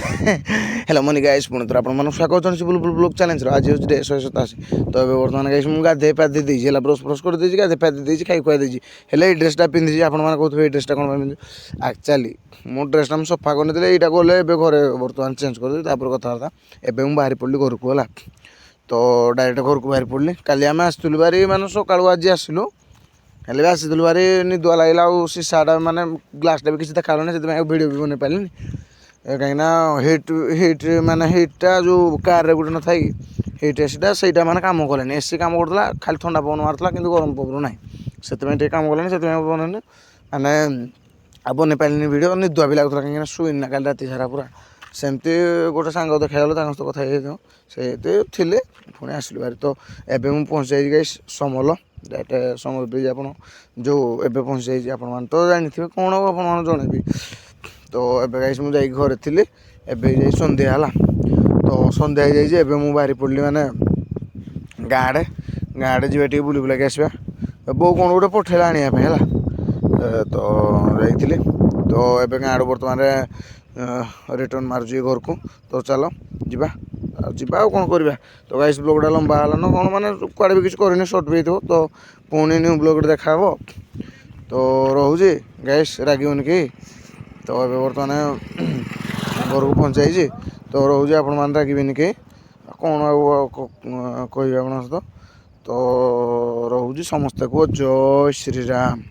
Hello money guys पुणी थोड़ा आप स्वागत बुल बुल ब्लॉग चैलेंज आज हूँ डे 187 तो ये बर्तमान गाइस मुझे गाधे पाधे देसी ब्रश ब्रश कर देसी गाधे पाधे देसी खाई खुआ देसी हेले ड्रेसटा पिंधि आप कहे ड्रेसटा कौन पिंधु एक्चुअली मो ड्रेसटा मुझे सफा करनी यहाँ गले घरे बर्तमान चेंज कर कथबार्ता एवं बाहरी पड़ी घर को है तो डायरेक्ट घर को बाहरी पड़ी काली आम आसलु बारी मानने सका आज आसलु हेल्ले भी आसी बारी निदुआ लगे शीशाटा मानने ग्लासटा भी किसी देखा से भिडियो भी बन पारे कहीं हिट हिट माने हिटा जो कार गोटे न था हिट एसीटा से कम कले एसी कम करता खाली ठंडा पवन मार्ला कि गरम पवन ना से कम कले से बन माने बन पारे भिड निदुआ भी लगुला कहीं शुईना कल राति सारा पूरा सेमती गोटे सांग देखा सहित कथा से थे पुणी आसलु बारी तो एवं मुझे पहुँच जाइए गई समल डायरेक्ट समल ब्रिज आप जो एवं पहुँच जाइए आप तो जानी थे कौन आप जनइबी तो एवं गाइस मुझे घरे थी एवं सन्ध्या है तो सन्ध्या हो जाए मुझे बाहरी पड़ी माने गाँडे गाँडे जी बुला बुलाक आसवा बो कौन गोटे पठेला आने है तो जाइली तो एवं गाँड बर्तमान रिटर्न मार्जी घर को तो चलो जीवा जीवा कौन करवा तो गाइस ब्लॉगटा लंबा है ना कौन मैंने कुआड़े भी किसी करनी सर्ट भी थो तो पुणी न्यू ब्लॉग देखा तो रोचे गाइस रागन कि तो ये बर्तमान घर को पहुँचाई तो रोचे आपण मैंने रागबे कि कौन कह सहित तो रोचे समस्त को जय श्रीराम।